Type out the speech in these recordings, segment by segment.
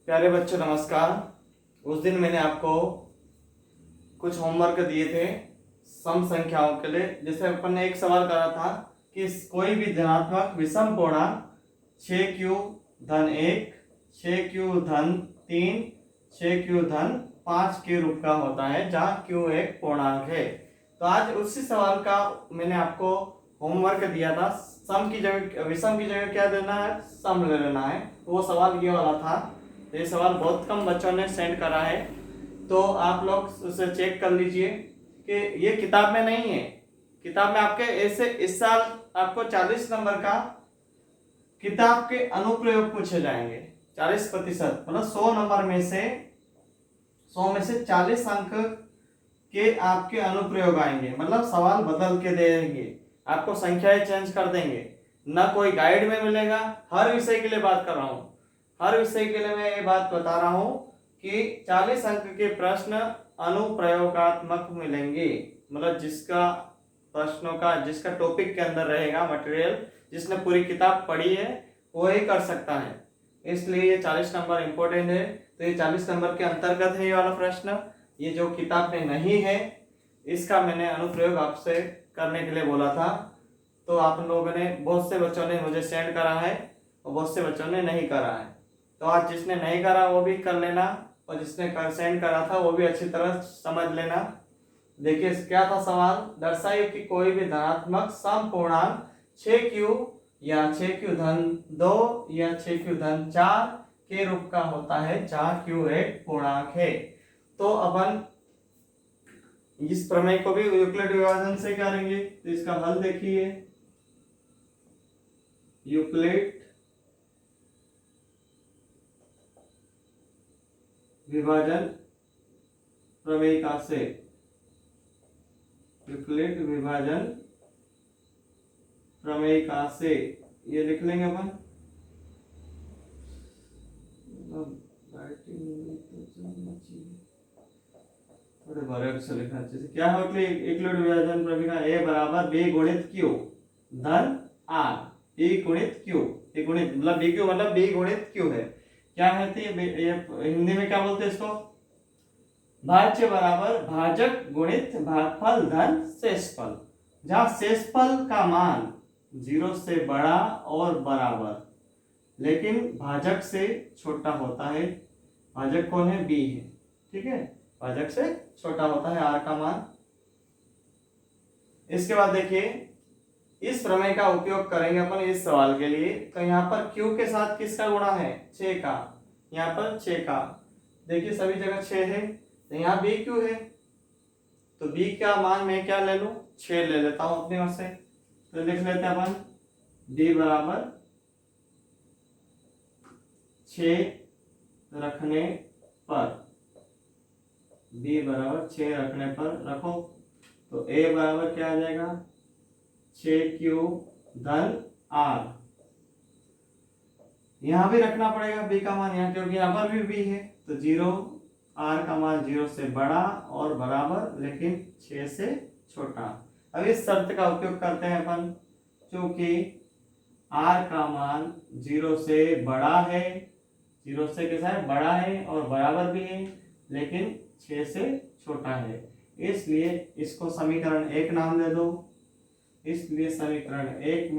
प्यारे बच्चों नमस्कार। उस दिन मैंने आपको कुछ होमवर्क दिए थे सम संख्याओं के लिए। जैसे अपन ने एक सवाल करा था कि कोई भी धनात्मक विषम पूर्णांक 6q धन 1, 6q धन 3, 6q धन 5 के रूप का होता है, जहाँ q एक पूर्णांक है। तो आज उसी सवाल का मैंने आपको होमवर्क दिया था। सम की जगह विषम की जगह क्या देना है, सम ले लेना है। वो सवाल ये वाला था। ये सवाल बहुत कम बच्चों ने सेंड करा है, तो आप लोग उसे चेक कर लीजिए कि ये किताब में नहीं है। किताब में आपके ऐसे इस साल आपको 40 नंबर का किताब के अनुप्रयोग पूछे जाएंगे। 40% मतलब 100 नंबर में से 100 में से 40 अंक के आपके अनुप्रयोग आएंगे। मतलब सवाल बदल के देंगे, आपको संख्याएं चेंज कर देंगे। ना कोई गाइड में मिलेगा। हर विषय के लिए बात कर रहा हूँ, हर विषय के लिए मैं ये बात बता रहा हूँ कि 40 अंक के प्रश्न अनुप्रयोगात्मक मिलेंगे। मतलब जिसका प्रश्नों का जिसका टॉपिक के अंदर रहेगा मटेरियल, जिसने पूरी किताब पढ़ी है वो ही कर सकता है। इसलिए ये 40 नंबर इंपॉर्टेंट है। तो ये 40 नंबर के अंतर्गत है ये वाला प्रश्न। ये जो किताब में नहीं है इसका मैंने अनुप्रयोग आपसे करने के लिए बोला था। तो आप लोगों ने, बहुत से बच्चों ने मुझे सेंड करा है और बहुत से बच्चों ने नहीं करा है। तो आज जिसने नहीं करा वो भी कर लेना, और जिसने सेंड करा था वो भी अच्छी तरह समझ लेना। देखिए क्या था सवाल, दर्शाइए कि कोई भी धनात्मक सम पूर्णांक 6q या 6q धन 2 या 6q धन 4 के रूप का होता है, जहाँ q एक पूर्णांक है। तो अपन इस प्रमेय को भी यूक्लिड विभाजन से करेंगे। तो इसका हल देखिए, यूक्लिड विभाजन प्रमेयिका से, यूक्लिड विभाजन प्रमेयिका से ये लिख लेंगे अपन। थोड़े बड़े अक्षर लिखना चाहिए। क्या है यूक्लिड विभाजन प्रमेयिका, ए बराबर बी गुणित क्यू धन आर, ए गुणित क्यू, ए गुणित मतलब बी क्यू मतलब बी गुणित क्यू है। क्या है तो ये हिंदी में क्या बोलते हैं इसको, भाज्य बराबर भाजक गुणित भागफल धन शेषफल, जहां शेषफल का मान 0 से बड़ा और बराबर लेकिन भाजक से छोटा होता है। भाजक कौन है, बी है, ठीक है, भाजक से छोटा होता है आर का मान। इसके बाद देखिए इस प्रमेय का उपयोग करेंगे अपन इस सवाल के लिए। तो यहाँ पर q के साथ किसका गुणा है, 6 का, यहाँ पर 6 का। देखिए सभी जगह 6 है, तो यहाँ b q है, तो b का मान मैं क्या ले लूं, 6 ले लेता हूं अपनी ओर से। तो लिख लेते हैं अपन b बराबर 6 रखने पर, b बराबर 6 रखने पर रखो। तो a बराबर क्या आ जाएगा, 6q धन r। यहां भी रखना पड़ेगा b का मान यहाँ, क्योंकि यहाँ पर भी b है। तो 0, r का मान 0 से बड़ा और बराबर लेकिन 6 से छोटा। अब इस शर्त का उपयोग करते हैं अपन, क्योंकि r का मान 0 से बड़ा है, 0 से कैसा है, बड़ा है और बराबर भी है लेकिन 6 से छोटा है, इसलिए इसको समीकरण 1 नाम दे दो। इसलिए समीकरण 1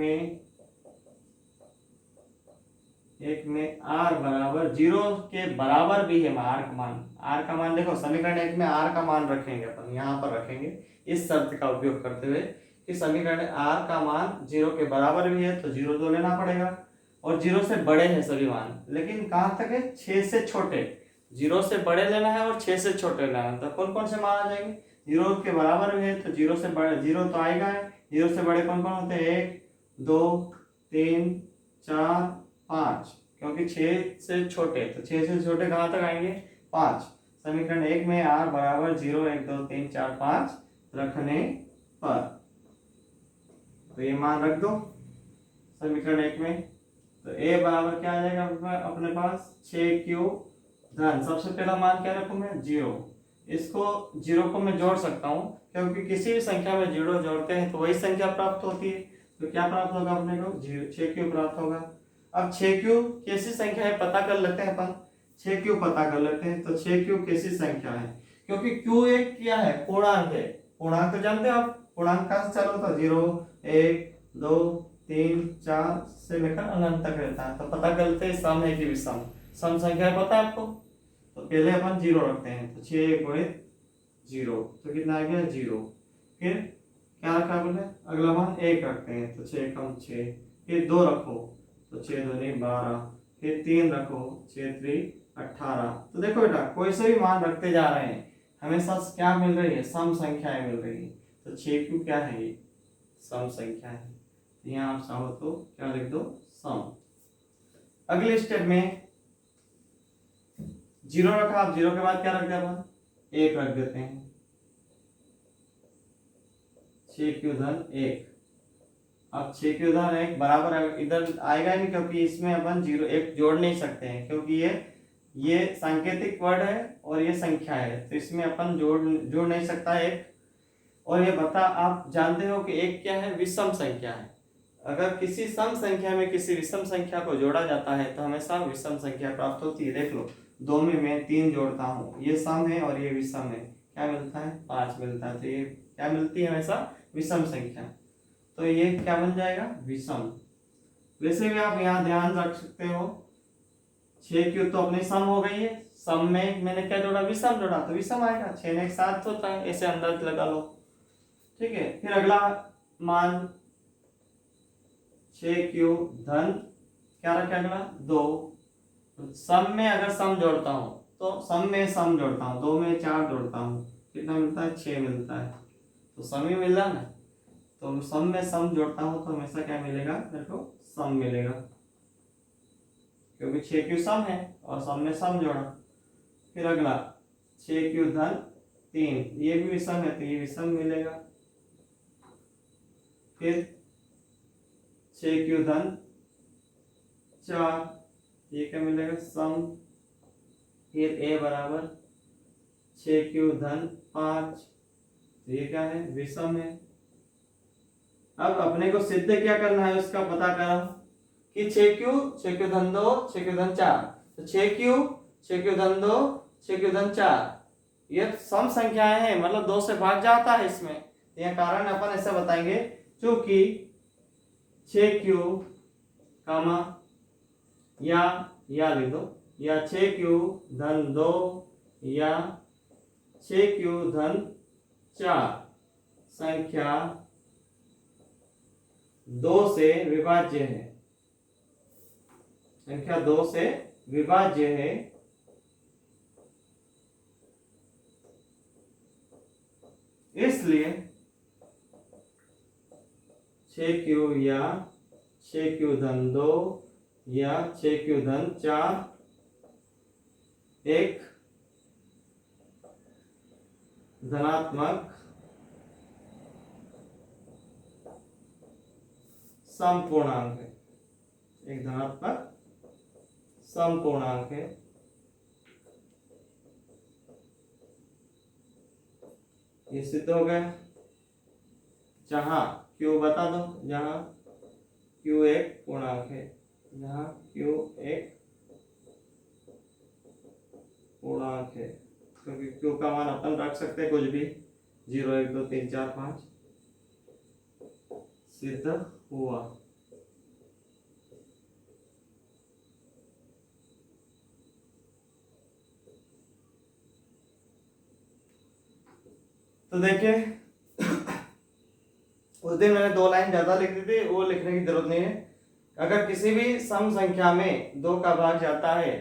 में r बराबर 0 के बराबर भी है r का मान। r का मान देखो, समीकरण 1 में r का मान रखेंगे अपन, यहाँ पर रखेंगे इस शर्त का उपयोग करते हुए कि समीकरण r का मान 0 के बराबर भी है, तो 0 तो लेना पड़ेगा, और 0 से बड़े हैं सभी मान, लेकिन कहाँ तक है, 6 से छोटे। 0 से बड़े लेना है और 6 से छोटे लेना है। तो कौन कौन से मान आ जाएंगे, 0 के बराबर भी है तो 0 से बड़े, 0 तो आएगा है। 0 से बड़े कौन कौन होते हैं, 1, 2, 3, 4, 5, क्योंकि 6 से छोटे, तो 6 से छोटे कहाँ तक आएंगे, 5। समीकरण 1 में r बराबर 0, 1, 2, 3, 4, 5 रखने पर, तो ये मान रख दो समीकरण 1 में। तो a बराबर क्या आ जाएगा अपने पास, 6q धन, सबसे पहला मान क्या रखूं मैं, 0। इसको 0 को मैं जोड़ सकता हूं, क्योंकि किसी भी संख्या में 0 जोड़ते हैं तो वही संख्या प्राप्त होती है। तो क्या प्राप्त होगा अपने को, 6q प्राप्त होगा। अब 6q कैसी संख्या है पता कर लेते हैं अपन। 6 क्यू पता कर लेते हैं। तो 6 क्यू कैसी संख्या है, क्योंकि क्यू एक क्या है, पूर्णांक है। पूर्णांक तो जानते हो आप, पूर्णांक कहाँ से चालू होता है, 0 1 2 3 4 से लेकर अनंत तक रहता है। तो पता करते हैं सम है कि विषम। सम संख्या पता है आपको, तो पहले अपन 0 रखते हैं। तो 6 गुणित 0 तो कितना आ गया 0। फिर क्या रखा बोले, अगला मान 1 रखते हैं। तो 6 कम 6, फिर 2 रखो तो 6 दूनी 12, फिर 3 रखो 6 3 18। तो देखो बेटा, कोई से भी मान रखते जा रहे हैं, हमेशा क्या मिल रही है, सम संख्याएं मिल रही है। तो 6 क्यू क्या है, ये सम संख्या है। यहाँ आप चाहो तो क्या लिख दो, सम। अगले स्टेप में 0 रखा, आप 0 के बाद क्या रख दिया अपन, 1 रख देते हैं। 6 क्यू धन 1। अब 6 क्यू धन 1 बराबर इधर आएगा नहीं, क्योंकि इसमें अपन 0 1 जोड़ नहीं सकते हैं, क्योंकि ये सांकेतिक वर्ड है और ये संख्या है, तो इसमें अपन जोड़ नहीं सकता एक। और ये बता, आप जानते हो कि एक क्या है, विषम संख्या है। अगर किसी सम संख्या में किसी विषम संख्या को जोड़ा जाता है तो हमेशा विषम संख्या प्राप्त होती है। देख लो, 2 में मैं 3 जोड़ता हूँ, ये सम है और ये विषम है, क्या मिलता है, 5 मिलता है। तो ये क्या मिलती है, हमेशा विषम संख्या। तो ये क्या बन जाएगा, विषम। वैसे भी आप यहाँ ध्यान रख सकते हो, 6 क्यू तो अपनी सम हो गई है, सम में मैंने क्या जोड़ा, विषम जोड़ा, तो विषम आएगा। 6 ने 7 होता है, ऐसे अंदाज लगा लो, ठीक है। फिर अगला मान 6 क्यू धन क्या रखा, अगला 2। सम में अगर सम जोड़ता हूं तो सम में सम जोड़ता हूं, 2 में 4 जोड़ता हूं, कितना मिलता है, 6 मिलता है। तो सम ही मिल रहा ना, तो सम में सम जोड़ता हूं तो हमेशा क्या मिलेगा, देखो सम मिलेगा, क्योंकि 6 क्यू सम है और सम में सम जोड़ा। फिर अगला 6 क्यू धन 3, ये भी विषम है तो ये विषम मिलेगा। फिर 6 क्यू धन 4, ये क्या मिलेगा, सम। फिर ए बराबर 6 क्यू धन 5, तो ये क्या है, विषम है। अब अपने को सिद्ध क्या करना है, उसका पता करो कि 6 क्यू धन 2 6 क्यू धन 4, तो 6 क्यू धन 2 6 क्यू धन 4 ये सम संख्याएं हैं, मतलब 2 से भाग जाता है इसमें। यह कारण अपन ऐसा बताएंगे, क्योंकि 6 क्यू कामा या लिख दो, या 6 क्यू धन 2 या 6 क्यू धन 4 संख्या 2 से विभाज्य है, संख्या 2 से विभाज्य है। इसलिए 6 क्यू या 6 क्यू धन 2 या 6 क्यू धन 4 एक धनात्मक समपूर्णांक है, एक धनात्मक समपूर्णांक है। ये सिद्ध हो गया। जहां क्यू बता दो, जहां क्यू एक पूर्णांक है, जहां क्यू एक पूर्णांक है, क्योंकि क्यू का मान अपन रख सकते हैं कुछ भी, 0 1 2 3 4 5, सिद्ध हुआ। तो देखिए, उस दिन मैंने 2 लाइन ज्यादा लिख दी थी, वो लिखने की जरूरत नहीं है। अगर किसी भी सम संख्या में 2 का भाग जाता है,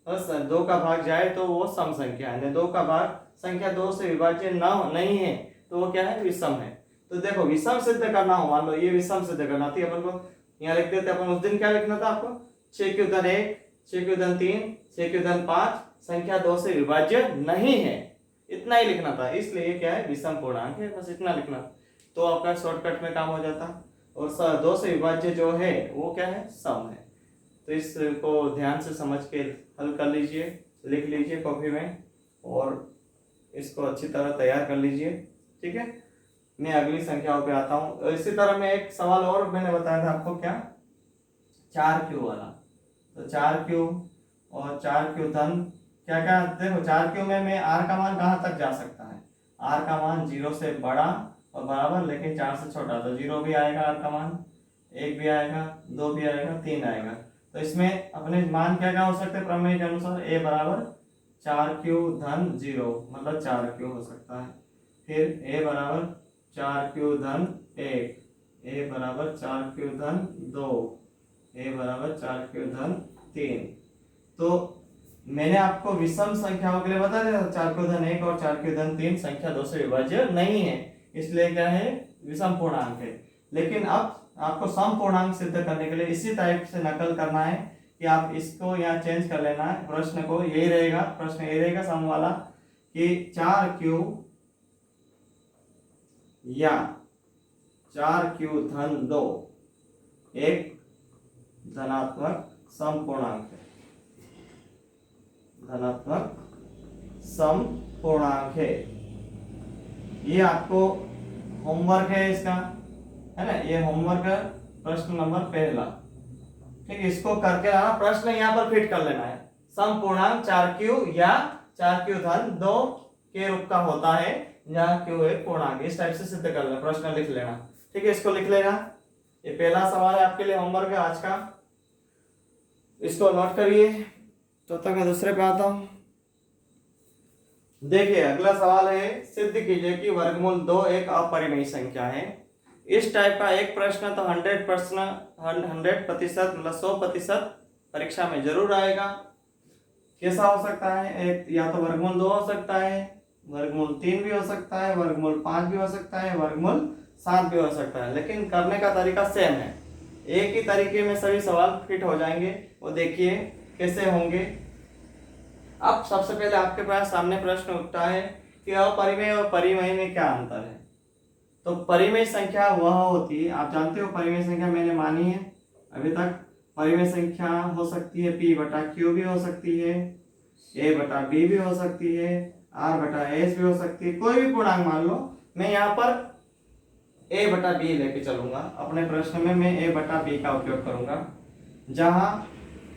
बस 2 का भाग जाए तो वो सम संख्या है, 2 का भाग संख्या 2 से विभाज्य नहीं है तो वो क्या है, विषम है। तो देखो, विषम सिद्ध करना हो, मान लो ये विषम सिद्ध करना थी, अपन को यहाँ लिख देते। अपन उस दिन क्या लिखना था आपको, 6 क्यू धन 1 6 क्यू धन 3 6 क्यू धन 5 संख्या 2 से विभाज्य नहीं है, इतना ही लिखना था। इसलिए क्या है, विषम पूर्णांक है, बस इतना लिखना, तो आपका शॉर्टकट में काम हो जाता। और 2 से विभाज्य जो है वो क्या है, सम है। तो इसको ध्यान से समझ के हल कर लीजिए, लिख लीजिए कॉपी में और इसको अच्छी तरह तैयार कर लीजिए, ठीक है। मैं अगली संख्याओं पे आता हूँ। इसी तरह में एक सवाल और मैंने बताया था आपको, क्या, 4 क्यू वाला। तो 4 क्यू और 4 क्यू धन क्या क्या, देखो 4 क्यू में मैं आर का मान कहाँ तक जा सकता है, आर का मान 0 से बड़ा और बराबर लेकिन 4 से छोटा, तो 0 भी आएगा आर का मान, 1 भी आएगा, 2 भी आएगा, 3 आएगा। तो इसमें अपने मान क्या क्या हो सकते हैं प्रमेय के अनुसार, ए बराबर 4 क्यू धन 0 मतलब 4 क्यू हो सकता है। फिर ए बराबर 4 क्यू धन 1, ए बराबर 4 क्यू धन 2, ए बराबर 4 क्यू धन 3। तो मैंने आपको विषम संख्याओं के लिए बता दिया था 4 क्यू धन 1 और 4 क्यू धन 3 संख्या 2 से विभाज्य नहीं है, इसलिए क्या है विषम पूर्णांक है। लेकिन अब आपको सम पूर्णांक सिद्ध करने के लिए इसी टाइप से नकल करना है कि आप इसको यहाँ चेंज कर लेना है, प्रश्न को यही रहेगा, प्रश्न यही रहेगा सम वाला कि 4 क्यू या 4 क्यू धन 2 एक धनात्मक सम पूर्णांक है, धनात्मक सम पूर्णांक है। ये आपको होमवर्क है इसका, है ना, ये होमवर्क है प्रश्न नंबर पहला। ठीक, इसको करके लाना, प्रश्न यहाँ पर फिट कर लेना है, सम पूर्णांक 4 क्यू या 4 क्यू धन 2 के रूप का होता है जहाँ क्यू एक पूर्णांक, इस टाइप से सिद्ध कर लेना, प्रश्न लिख लेना। ठीक है, इसको लिख लेना, ये पहला सवाल है आपके लिए होमवर्क है आज का, इसको नोट करिए। तो तक मैं दूसरे पे आता हूं। देखिए अगला सवाल है, सिद्ध कीजिए कि वर्गमूल 2 एक अपरिमेय संख्या है। इस टाइप का एक प्रश्न तो 100% मतलब 100% परीक्षा में जरूर आएगा। कैसा हो सकता है, एक या तो वर्गमूल 2 हो सकता है, वर्गमूल 3 भी हो सकता है, वर्गमूल 5 भी हो सकता है, वर्गमूल 7 भी हो सकता है, लेकिन करने का तरीका सेम है, एक ही तरीके में सभी सवाल फिट हो जाएंगे। वो देखिए कैसे होंगे। अब सबसे पहले आपके पास सामने प्रश्न उठता है कि अपरिमेय और परिमेय में क्या अंतर है। तो परिमेय संख्या वह होती है, आप जानते हो परिमेय संख्या मैंने मानी है अभी तक, परिमेय संख्या हो सकती है p बटा q भी हो सकती है, a बटा b भी हो सकती है, r बटा s भी हो सकती है, कोई भी पूर्णांक मान लो। मैं यहाँ पर a बटा b लेके चलूंगा, अपने प्रश्न में मैं a बटा b का उपयोग करूंगा, जहां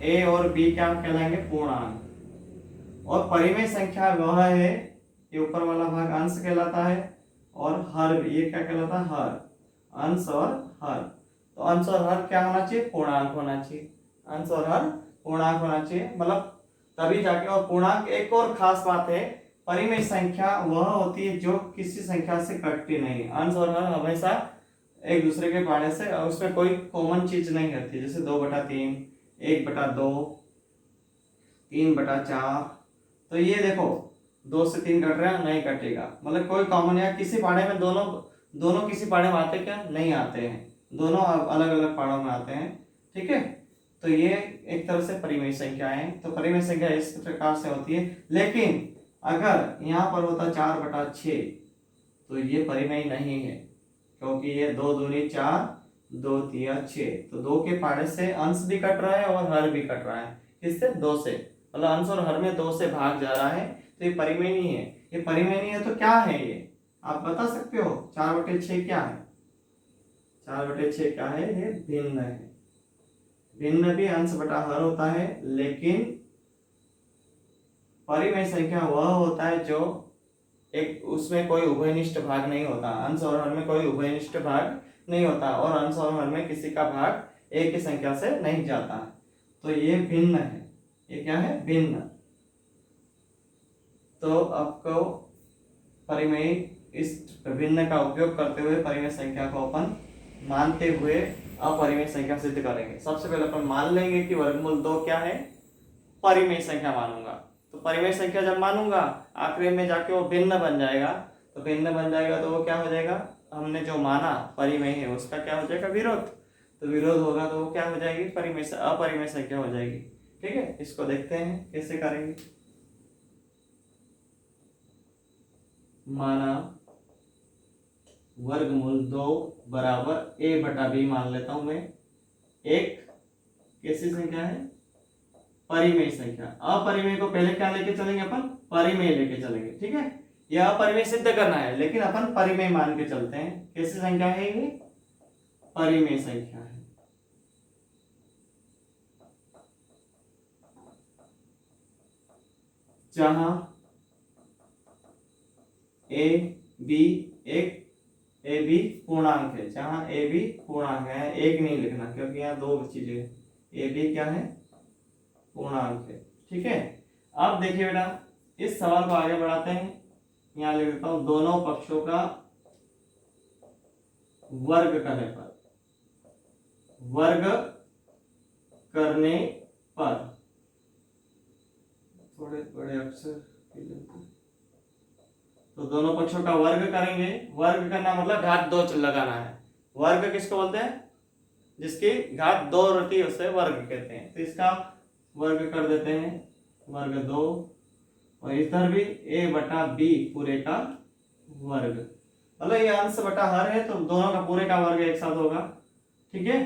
a और b क्या कहलाएंगे पूर्णांक, और परिमेय संख्या वह है, ये ऊपर वाला भाग अंश कहलाता है, और हर ये क्या कहलाता है हर, अंश और हर। तो अंश और हर क्या होना चाहिए, पूर्णांक होना चाहिए, अंश और हर पूर्णांक होना चाहिए, मतलब तभी जाके। और पूर्णांक एक और खास बात है, परिमेय संख्या वह होती है जो किसी संख्या से कटती नहीं, अंश और हर हमेशा एक दूसरे के पाने से, और उसमें कोई कॉमन चीज नहीं रहती, जैसे 2/3, 1/2, 3/4। तो ये देखो 2 से 3 कट रहा है, नहीं कटेगा, मतलब कोई कॉमन, या किसी पाड़े में दोनों दोनों किसी पाड़े में आते क्या, नहीं आते हैं, दोनों अलग अलग पाड़ों में आते हैं। ठीक है, तो ये एक तरह से परिमेय संख्या है। तो परिमेय संख्या इस प्रकार से होती है, लेकिन अगर यहाँ पर होता 4/6 तो ये परिमेय नहीं है, क्योंकि ये 2 दूनी 4, 2 तिया 6, तो 2 के पाड़े से अंश भी कट रहा है और हर भी कट रहा है, किससे, 2 से, मतलब अंश और हर में 2 से भाग जा रहा है, तो ये परिमेय नहीं है। ये परिमेय नहीं है तो क्या है, ये आप बता सकते हो, 4/6 क्या है, 4/6 क्या है, ये भिन्न है। भिन्न भी अंश बटा हर होता है, लेकिन परिमेय संख्या वह होता है जो एक, उसमें कोई उभयनिष्ठ भाग नहीं होता, अंश और हर में कोई उभयनिष्ठ भाग नहीं होता, और अंश और हर में किसी का भाग एक ही संख्या से नहीं जाता, तो ये भिन्न है, ये क्या है, भिन्न। तो आपको परिमेय, इस भिन्न का उपयोग करते हुए परिमेय संख्या को अपन मानते हुए अपरिमेय संख्या सिद्ध करेंगे। सबसे पहले अपन मान लेंगे कि वर्गमूल 2 क्या है, परिमेय संख्या मानूंगा। तो परिमेय संख्या जब मानूंगा, आखिरी में जाके वो भिन्न बन जाएगा, तो भिन्न बन जाएगा तो वो क्या हो जाएगा, हमने जो माना परिमेय है उसका क्या हो जाएगा, विरोध। तो विरोध होगा तो वो क्या हो जाएगी, परिमेय अपरिमेय संख्या हो जाएगी। ठीक है, इसको देखते हैं कैसे करेंगे। माना वर्गमूल 2 बराबर a बटा b मान लेता हूं मैं, एक कैसी संख्या है, परिमेय संख्या। अपरिमेय को पहले क्या लेके चलेंगे अपन, परिमेय लेके चलेंगे। ठीक है, यह अपरिमेय सिद्ध करना है, लेकिन अपन परिमेय मान के चलते हैं। कैसी संख्या है ये, परिमेय संख्या है। जहां ए बी एक ए बी पूर्णांक है, जहां ए बी पूर्णांक है, एक नहीं लिखना क्योंकि यहाँ दो चीजें, ए बी क्या है, पूर्णांक है। ठीक है, अब देखिए बेटा इस सवाल को आगे बढ़ाते हैं। यहाँ लिख देता हूं, दोनों पक्षों का वर्ग करने पर, वर्ग करने पर, थोड़े बड़े अक्षर, तो दोनों पक्षों का वर्ग करेंगे। वर्ग करना मतलब घात 2 लगाना है। वर्ग किसको बोलते हैं, जिसकी घात 2 रहती है उसे वर्ग कहते हैं। तो इसका वर्ग कर देते हैं, वर्ग 2, और इधर भी a बटा b पूरे का वर्ग, मतलब ये अंश बटा हर है तो दोनों का पूरे का वर्ग एक साथ होगा। ठीक है,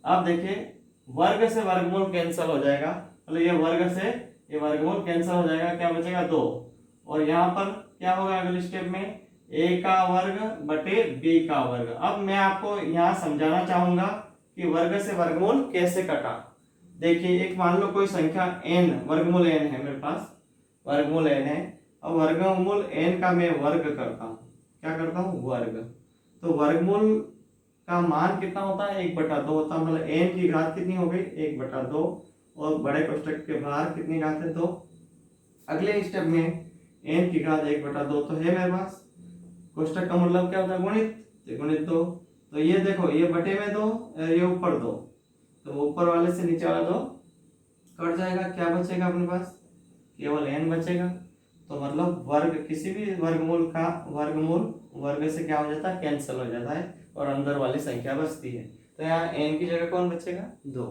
अब देखिए वर्ग से वर्गमूल कैंसिल हो जाएगा, मतलब ये वर्ग से ये वर्गमूल कैंसिल हो जाएगा, क्या बचेगा 2, और यहाँ पर क्या होगा अगले स्टेप में, a का वर्ग बटे b का वर्ग। अब मैं आपको यहाँ समझाना चाहूंगा कि वर्ग से वर्गमूल कैसे कटा। देखिए एक मान लो कोई संख्या n, वर्गमूल n है मेरे पास, वर्गमूल n है, अब वर्गमूल n का मैं वर्ग करता हूँ, क्या करता हूँ, वर्ग। तो वर्गमूल का मान कितना होता है, 1/2 होता है, मतलब n की घात कितनी हो गई, 1/2, और बड़े कोष्ठक के बाहर कितनी घात है, 2। अगले स्टेप में n की घात 1/2 तो है मेरे पास, कोष्ठक का मतलब क्या होता है, गुणित, तो गुणित 2। तो ये देखो ये बटे में 2, ये ऊपर 2, तो ऊपर वाले से नीचे वाला 2 कट जाएगा, क्या बचेगा अपने पास, केवल n बचेगा। तो मतलब वर्ग, किसी भी वर्गमूल का वर्गमूल वर्ग से क्या हो जाता है, कैंसिल हो जाता है, और अंदर वाली संख्या बचती है। तो यहाँ n की जगह कौन बचेगा, 2।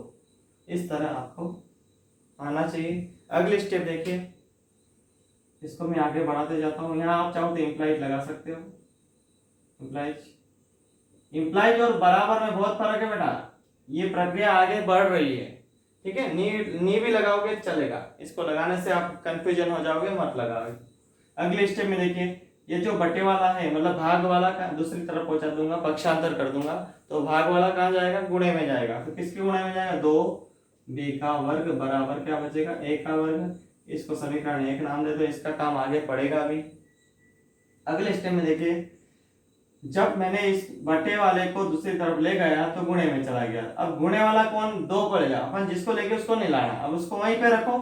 इस तरह आपको आना चाहिए। अगली स्टेप देखिए, इसको मैं आगे बढ़ाते जाता हूँ। यहाँ आप चाहो तो इंप्लाइज लगा सकते हो, इंप्लाइज, इंप्लाइज और बराबर में बहुत फर्क है बेटा, ये प्रक्रिया आगे बढ़ रही है। ठीक है, नी भी लगाओगे चलेगा, इसको लगाने से आप कंफ्यूजन हो जाओगे, मत लगाओगे। अगले स्टेप में देखिए, ये जो बटे वाला है मतलब भाग वाला का दूसरी तरफ पहुंचा दूंगा, पक्षांतर कर दूंगा, तो भाग वाला कहाँ जाएगा, गुणे में जाएगा। तो किसके गुणे में जाएगा, 2b का वर्ग बराबर क्या बचेगा, a का वर्ग। इसको समीकरण 1 नाम दे दो, इसका काम आगे पड़ेगा अभी। अगले स्टेप में देखिए, जब मैंने इस बटे वाले को दूसरी तरफ ले गया तो गुणे में चला गया। अब गुणे वाला कौन, 2 पड़ेगा, अपन जिसको लेके उसको नहीं लाना, अब उसको वहीं पे रखो,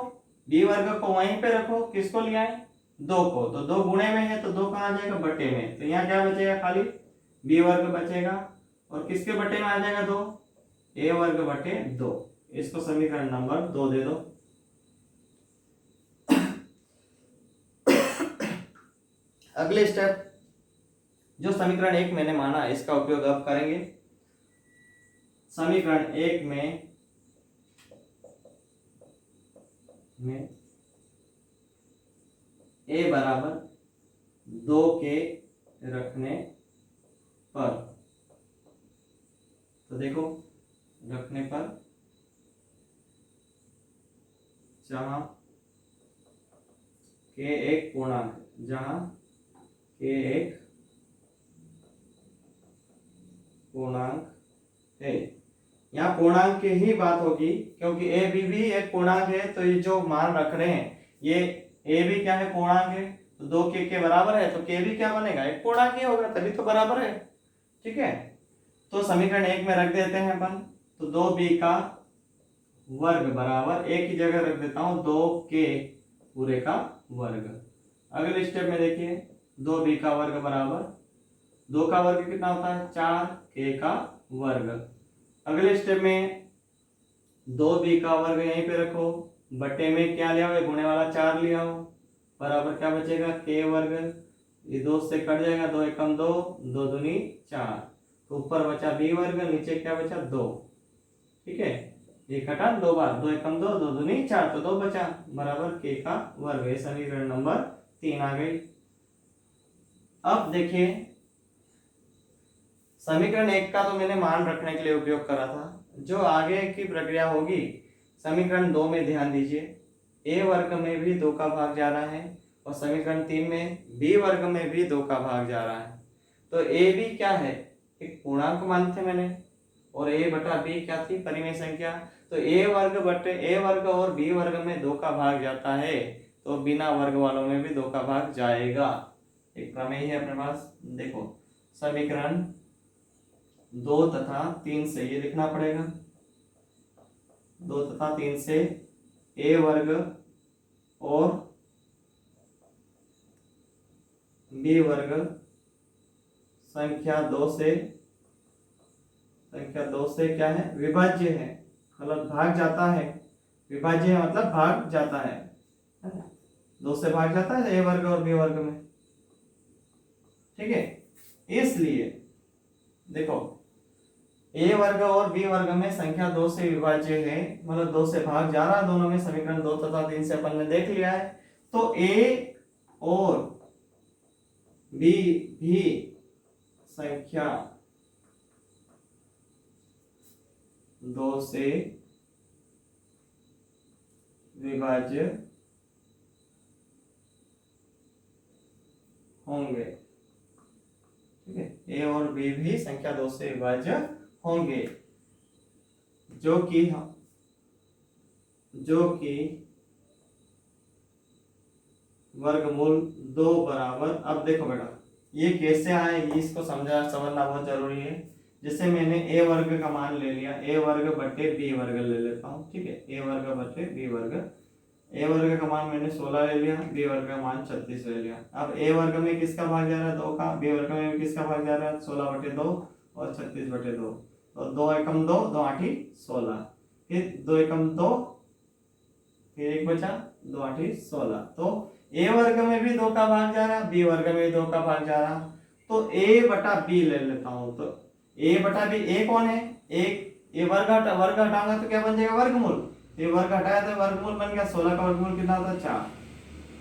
b वर्ग को वहीं पे रखो, किसको लिया है, 2 को, तो 2 गुणे में है तो 2 कहाँ आ जाएगा, बटे में। तो यहाँ क्या बचेगा, खाली b वर्ग बचेगा, और किसके बटे में आ जाएगा, 2, a वर्ग बटे 2। इसको समीकरण नंबर 2 दे दो। अगले स्टेप, जो समीकरण 1 मैंने माना इसका उपयोग अब करेंगे। समीकरण 1 में a बराबर 2 के रखने पर, तो देखो रखने पर, जहां k एक पूर्णांक, जहां k एक पूर्णांक है, यहाँ पूर्णांक की ही बात होगी क्योंकि ए बी भी एक पूर्णांक है। तो ये जो मान रख रहे हैं, ये ए भी क्या है, पूर्णांक है, तो 2 के बराबर है, तो के भी क्या बनेगा, एक पूर्णांक ही होगा, तभी तो बराबर है। ठीक है, तो समीकरण 1 में रख देते हैं अपन, तो 2b का वर्ग बराबर, एक ही जगह रख देता हूं, 2k पूरे का वर्ग। अगले स्टेप में देखिए, 2b का वर्ग बराबर, 2 का वर्ग कितना होता है, 4k का वर्ग। अगले स्टेप में 2b का वर्ग यहीं पे रखो, बटे में क्या लिया हो, गुणे वाला 4 लिया हो, बराबर क्या बचेगा, k वर्ग, ये 2 से कट जाएगा, 2 एकम 2, 2 दूनी 4, तो ऊपर बचा b वर्ग, नीचे क्या बचा, 2। ठीक है, ये कटा 2 बार, 2 एकम 2, 2 दूनी 4, तो 2 बचा, बराबर k का वर्ग। ये समीकरण नंबर 3 आ गई। अब देखिए, समीकरण 1 का तो मैंने मान रखने के लिए उपयोग करा था, जो आगे की प्रक्रिया होगी समीकरण 2 में ध्यान दीजिए, a वर्ग में भी 2 का भाग जा रहा है, और समीकरण 3 में b वर्ग में भी 2 का भाग जा रहा है। तो a b क्या है, एक पूर्णांक मान थे मैंने, और a बटा b क्या थी, परिमेय संख्या। तो a वर्ग और b वर्ग में 2 का भाग जाता है, तो बिना वर्ग वालों में भी 2 का भाग जाएगा। एक प्रमेय है अपने पास, देखो समीकरण 2 तथा 3 से ये लिखना पड़ेगा। 2 तथा 3 से a वर्ग और b वर्ग संख्या 2 से क्या है, विभाज्य है, मतलब भाग जाता है। विभाज्य है मतलब भाग जाता है ना? 2 से भाग जाता है a वर्ग और b वर्ग में, ठीक है। इसलिए देखो a वर्ग और b वर्ग में संख्या 2 से विभाज्य है, मतलब 2 से भाग जा रहा है दोनों में। समीकरण 2 तथा 3 से अपन ने देख लिया है। तो a और b भी संख्या 2 से विभाज्य होंगे, ठीक है। a और b भी संख्या 2 से विभाज्य होंगे, जो कि वर्गमूल 2 बराबर। अब देखो बेटा ये कैसे आए, इसको समझना बहुत जरूरी है। जैसे मैंने a वर्ग का मान ले लिया, a वर्ग बटे b वर्ग ले लेता हूँ, ठीक है। a वर्ग बटे b वर्ग, a वर्ग का मान मैंने 16 ले लिया, b वर्ग का मान 36 ले लिया। अब a वर्ग में किसका भाग जा रहा है, 2 का, b वर्ग में किसका भाग जा रहा है, 16 बटे 2 और 36 बटे 2। तो 2 एकम 2, 2 आठी 16, फिर 2 एकम 2, फिर 1 बचा, 2 आठी 16। तो a वर्ग में भी 2 का भाग जा रहा, b वर्ग में भी 2 का भाग जा रहा। तो a बटा b ले लेता हूँ। तो a बटा b, a कौन है, एक a वर्ग हटाऊंगा तो क्या बन जाएगा, वर्गमूल। ये वर्ग हटाया तो वर्गमूल बन गया, 16 का वर्गमूल कितना होता है, 4।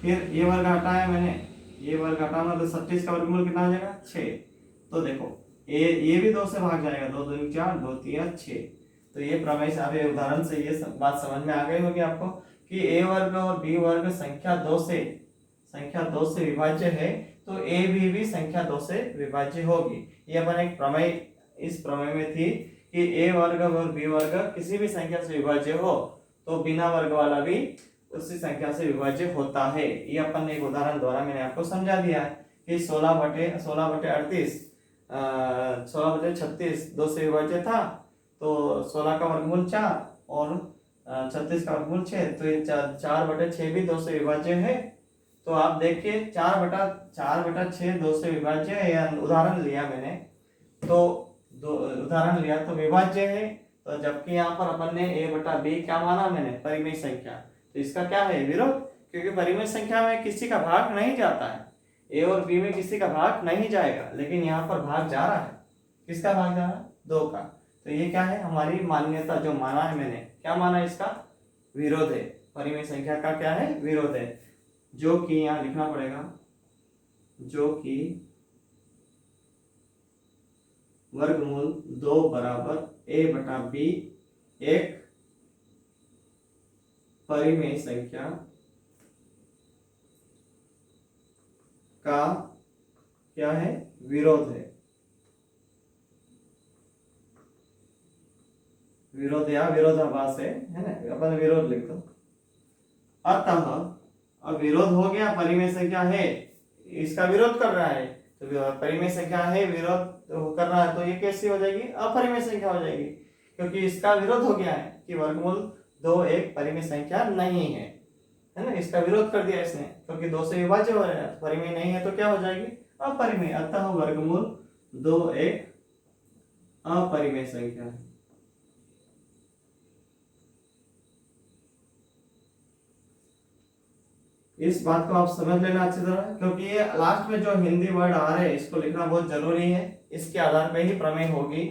फिर ये वर्ग हटाया मैंने, ये वर्ग हटाऊंगा तो 36 का वर्गमूल कितना हो जाएगा, 6। तो देखो ये भी 2 से भाग जाएगा, 2 दूनी 4, 2 3 6। तो ये प्रमेय से, अभी उदाहरण से ये बात समझ में आ गई होगी आपको कि a वर्ग और b वर्ग संख्या 2 से विभाज्य है, तो a भी संख्या 2 से विभाज्य होगी। ये अपन एक प्रमेय, इस प्रमेय में थी कि a वर्ग और b वर्ग किसी भी संख्या से विभाज्य हो तो बिना वर्ग वाला भी उसी संख्या से विभाज्य होता है। ये अपन ने एक उदाहरण द्वारा मैंने आपको समझा दिया है कि 16 बटे 38, 16 बटे 36 2 से विभाज्य था, तो 16 का वर्गमूल 4 और 36 का वर्गमूल 6, तो ये 4 बटे 6 भी 2 से विभाज्य है। तो आप देखिए 4 बटा 6 2 से विभाज्य है, या उदाहरण लिया मैंने, तो उदाहरण लिया तो विभाज्य है। तो जबकि यहाँ पर अपन ने a बटा b क्या माना मैंने, परिमेय संख्या, तो इसका क्या है, विरोध। क्योंकि परिमेय संख्या में किसी का भाग नहीं जाता है, a और b में किसी का भाग नहीं जाएगा, लेकिन यहाँ पर भाग जा रहा है। किसका भाग जा रहा है, 2 का। तो ये क्या है, हमारी मान्यता जो माना है मैंने, क्या माना, इसका विरोध है। परिमेय संख्या का क्या है, विरोध है, जो कि यहाँ लिखना पड़ेगा, जो कि वर्गमूल 2 बराबर a बटा b एक परिमेय संख्या का क्या है, विरोध है। विरोध या विरोधाभास है ना, अपन विरोध लिख दो। अतः अब विरोध हो गया, परिमेय संख्या है, इसका विरोध कर रहा है, तो परिमेय संख्या है, विरोध कर रहा है, तो ये कैसी हो जाएगी, अपरिमेय संख्या हो जाएगी, क्योंकि इसका विरोध हो गया है कि वर्गमूल 2 एक परिमेय संख्या नहीं है ना। इसका विरोध कर दिया इसने, क्योंकि 2 से विभाज्य हो रहा है, परिमेय नहीं है, तो क्या हो जाएगी, अपरिमेय। अतः वर्गमूल 2 एक अपरिमेय संख्या है। इस बात को आप समझ लेना अच्छी तरह, क्योंकि ये लास्ट में जो हिंदी वर्ड आ रहे हैं इसको लिखना बहुत जरूरी है। इसके आधार पे ही प्रमेय होगी।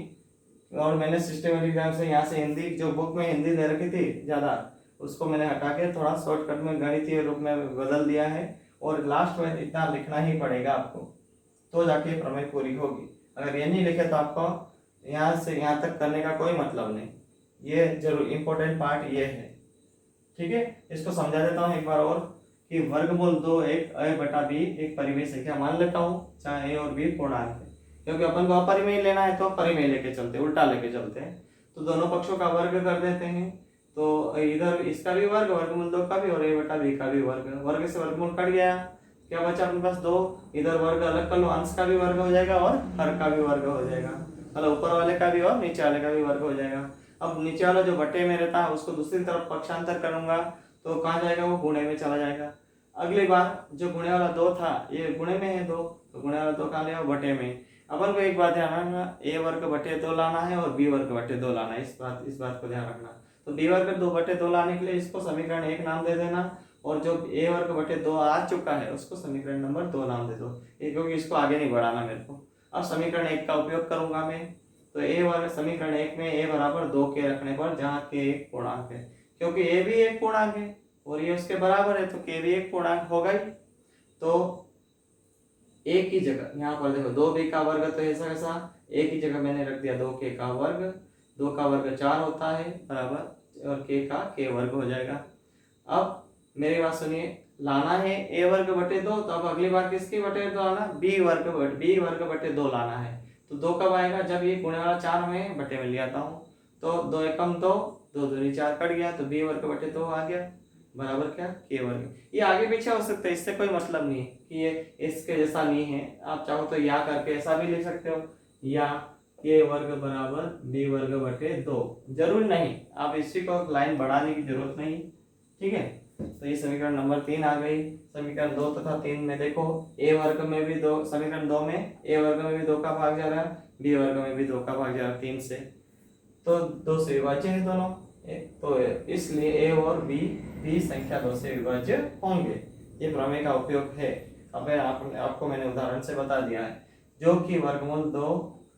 और मैंने सिस्टमेटिक एग्जाम से यहाँ से हिंदी, जो बुक में हिंदी दे रखी थी ज्यादा, उसको मैंने हटा के थोड़ा शॉर्टकट में गणितीय रूप में बदल दिया है। और लास्ट में इतना लिखना ही पड़ेगा आपको, तो जाके प्रमेय पूरी होगी। अगर ये नहीं लिखे तो आपको यहाँ से यहाँ तक करने का कोई मतलब नहीं। ये जरूर इंपॉर्टेंट पार्ट ये है, ठीक है। इसको समझा देता हूँ एक बार और कि वर्गमूल 2 एक a बटा b एक परिमेय संख्या मान लेता हूँ, चाहे a और b पूर्णांक है, क्योंकि अपन को अपरिमेय लेना है तो परिमेय लेके चलते, उल्टा लेके चलते हैं। तो दोनों पक्षों का वर्ग कर देते हैं, तो इधर इसका भी वर्ग, वर्गमूल 2 का भी, और a बटा b का भी वर्ग। वर्ग से वर्गमूल कट गया, क्या बचा अपने पास 2। इधर वर्ग अलग कर लो, अंश का भी वर्ग हो जाएगा और हर का भी वर्ग हो जाएगा, मतलब ऊपर वाले का भी और नीचे वाले का भी वर्ग हो जाएगा। अब नीचे वाला जो बटे में रहता है उसको दूसरी तरफ पक्षांतर करूंगा तो कहाँ जाएगा, वो गुणे में चला जाएगा। अगली बार जो गुणे वाला 2 था ये गुणे में है 2, तो गुणे वाला 2 कहाँ लेगा, बटे में। अपन को एक बात ध्यान रखना, a वर्ग बटे 2 लाना है और b वर्ग बटे 2 लाना है, इस बात को ध्यान रखना। तो b वर्ग 2 बटे 2 लाने के लिए इसको समीकरण 1 नाम दे देना, और जो a वर्ग बटे 2 आ चुका है उसको समीकरण नंबर 2 नाम दे दो, क्योंकि इसको आगे नहीं बढ़ाना मेरे को। अब समीकरण 1 का उपयोग करूंगा मैं, तो a वर्ग समीकरण 1 में a बराबर 2 के रखने पर, जहाँ k एक पूर्णांक है, क्योंकि a भी एक पूर्णांक है और ये उसके बराबर है, तो k भी एक पूर्णांक होगा ही। तो एक ही जगह यहाँ पर देखो 2b का वर्ग, तो ऐसा कैसा, एक ही जगह मैंने रख दिया 2k का वर्ग, 2 का वर्ग 4 होता है बराबर, और k का k वर्ग हो जाएगा। अब मेरी बात सुनिए, लाना है a वर्ग बटे 2, तो अब अगली बार किसकी बटे 2 लाना, b वर्ग बटे 2 लाना है। तो 2 कब आएगा, जब ये गुणे वाला 4 में बटे में ले आता हूँ, तो 2 एकम 2, 2 दूनी 4 कट गया, तो b वर्ग बटे 2 आ गया बराबर क्या, k वर्ग। ये आगे पीछे हो सकता है, इससे कोई मतलब नहीं है कि ये इसके जैसा नहीं है, आप चाहो तो या करके ऐसा भी लिख सकते हो, या k वर्ग बराबर b वर्ग बटे 2, जरूर नहीं, आप इसी को लाइन बढ़ाने की जरूरत नहीं, ठीक है। तो ये समीकरण नंबर 3 आ गई। समीकरण 2 तथा 3 में देखो a वर्ग में भी 2, समीकरण 2 में a वर्ग में भी 2 का भाग जा रहा है, b वर्ग में भी 2 का भाग जा रहा है 3 से, तो 2 से विभाज्य है दोनों, तो इसलिए a और b भी संख्या 2 से विभाज्य होंगे। ये प्रमेय का उपयोग है। अब आपको मैंने उदाहरण से बता दिया है, जो कि वर्गमूल 2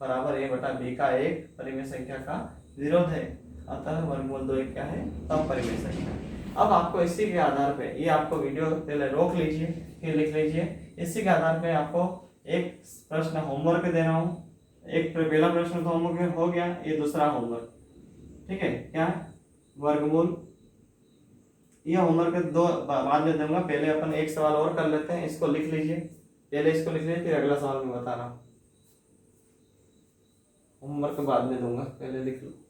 बराबर a बटा b का एक परिमेय संख्या का विरोध है, अतः वर्गमूल 2 क्या है, अपरिमेय संख्या। अब आपको इसी के आधार पे, ये आपको वीडियो पहले रोक लीजिए फिर लिख लीजिए, इसी के आधार पे आपको एक प्रश्न होमवर्क दे रहा हूँ। एक पहला प्रश्न तो होमवर्क हो गया, ये दूसरा होमवर्क, ठीक है, क्या है, वर्गमूल। ये होमवर्क 2 बाद में दूंगा, पहले अपन एक सवाल और कर लेते हैं, इसको लिख लीजिए, पहले इसको लिख लीजिए फिर अगला सवाल मैं बता रहा हूँ। होमवर्क बाद में दूंगा, पहले लिख लो।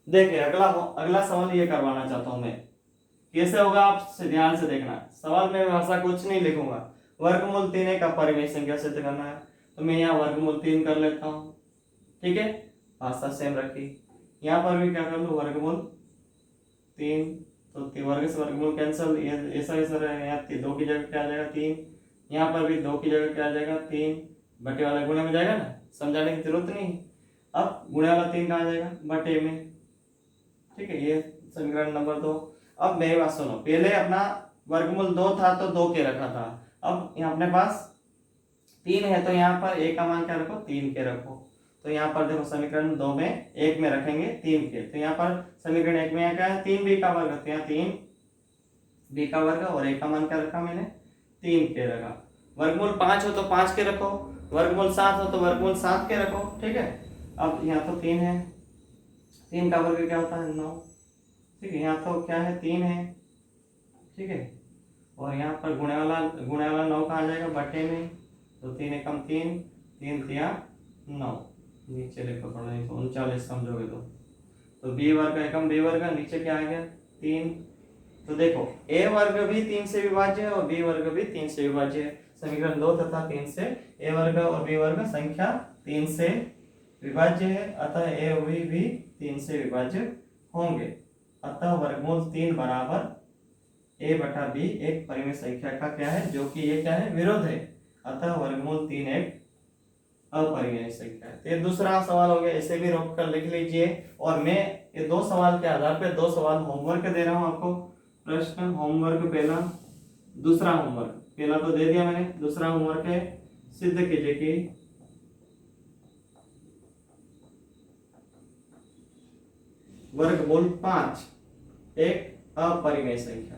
देखिए अगला सवाल ये करवाना चाहता हूं मैं, कैसे होगा आप ध्यान से देखना। सवाल में भाषा कुछ नहीं लिखूंगा, वर्गमूल 3 एक अपरिमेय संख्या सिद्ध करना है, तो मैं यहाँ वर्गमूल 3 कर लेता हूँ, ठीक है, भाषा सेम रखी। यहाँ पर भी क्या कर लूँ, वर्गमूल 3, तो वर्ग से वर्गमूल कैंसिल, ऐसा ऐसा रहेगा, 2 की जगह क्या आ जाएगा 3, यहाँ पर भी 2 की जगह क्या आ जाएगा 3, बटे वाला गुणे में जाएगा ना, समझाने की जरूरत नहीं। अब गुणे वाला 3 कहाँ जाएगा, बटे में, ठीक है, ये समीकरण नंबर 2। अब मेरी बात सुनो, पहले अपना वर्गमूल 2 था तो 2 के रखा था, अब यहाँ अपने पास 3 है, तो यहाँ पर a का मान क्या रखो, 3 के रखो। तो यहाँ पर देखो समीकरण 2 में 1 में रखेंगे 3 के, तो यहाँ पर समीकरण 1 में यहाँ क्या है, 3b का वर्ग, तो यहाँ 3b का वर्ग, और a का मान क्या रखा मैंने, 3 के रखा। वर्गमूल 5 हो तो 5 के रखो, वर्गमूल 7 हो तो वर्गमूल 7 के रखो, ठीक है। अब यहाँ तो 3 है, 3 का वर्ग क्या होता है 9, ठीक है, यहाँ तो क्या है 3 है, ठीक है, और यहाँ पर गुणे वाला 9 कहाँ आ जाएगा, बटे में, तो 3 एकम 3, 3 तिया 9, नीचे लिखो थोड़ा, नहीं तो 39 समझोगे तो b वर्ग एकम b वर्ग, नीचे क्या आ गया 3। तो देखो a वर्ग भी 3 से विभाज्य है और b वर्ग भी 3 से विभाज्य है। समीकरण 2 तथा 3 से a वर्ग और b वर्ग संख्या 3 से विभाज्य है, अतः a और b भी 3 से विभाज्य होंगे, अतः वर्गमूल 3 बराबर a बटा b एक परिमेय संख्या का क्या है, जो कि ये क्या है, विरोध है, अतः वर्गमूल 3 एक अपरिमेय संख्या है। ये दूसरा सवाल हो गया, इसे भी रोक कर लिख लीजिए। और मैं ये 2 सवाल के आधार पर 2 सवाल होमवर्क दे रहा हूं आपको। प्रश्न होमवर्क पहला, दूसरा होमवर्क, पहला तो दे दिया मैंने, दूसरा होमवर्क है सिद्ध कीजिए कि वर्गमूल 5 एक अपरिमेय संख्या।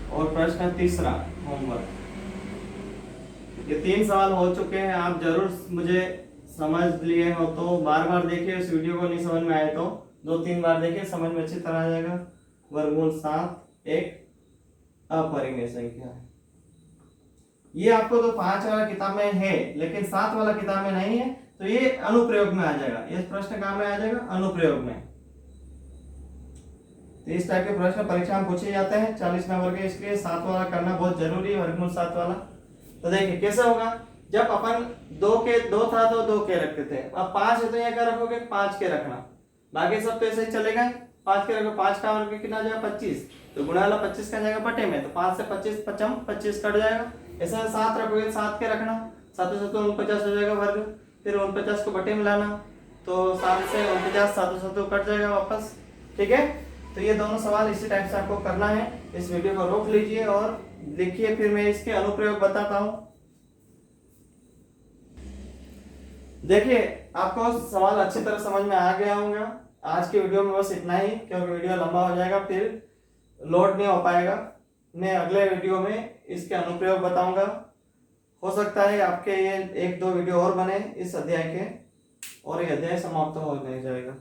और प्रश्न तीसरा होमवर्क, ये 3 सवाल हो चुके हैं, आप जरूर मुझे समझ लिए हो तो बार बार देखिए, इस वीडियो को नहीं समझ में आए तो 2-3 बार देखिए, समझ में अच्छी तरह आ जाएगा। वर्गमूल 7 एक अपरिमेय संख्या है, ये आपको तो 5 वाला किताब में है लेकिन 7 वाला किताब में नहीं है, तो ये अनुप्रयोग में आ जाएगा। ये प्रश्न कहाँ में आ जाएगा? अनुप्रयोग में। तो इस टाइप के प्रश्न परीक्षा में पूछे जाते हैं 40 नंबर के, इसलिए 7 वाला करना बहुत जरूरी है, वर्गमूल 7 वाला। तो देखिए कैसे होगा, जब अपन 2 था तो 2 के रखते थे, अब 5 है तो यहाँ क्या रखोगे? 5 के रखना, बाकी सब तो ऐसे ही चलेगा। 5 के रखो, 5 का वर्ग कितना जाएगा? 25, तो गुणा वाला 25 का जाएगा बटे में, तो 5 से 25 पचम 25 कट जाएगा। ऐसा 7 रखोगे, 7 के रखना, 7 से तो 49 हो जाएगा वर्ग, फिर 49 को बटे में लाना, तो 7 से 49 7 से तो कट जाएगा वापस। ठीक है, तो ये दोनों सवाल इसी टाइप से आपको करना है। इस वीडियो को रोक लीजिए और लिखिए, फिर मैं इसके अनुप्रयोग बताता हूं। देखिए आपको सवाल अच्छी तरह समझ में आ गया होगा। आज की वीडियो में बस इतना ही, क्योंकि वीडियो लंबा हो जाएगा फिर लोड नहीं हो पाएगा। मैं अगले वीडियो में इसके अनुप्रयोग बताऊंगा। हो सकता है आपके ये 1-2 वीडियो और बने इस अध्याय के, और ये अध्याय समाप्त हो नहीं जाएगा।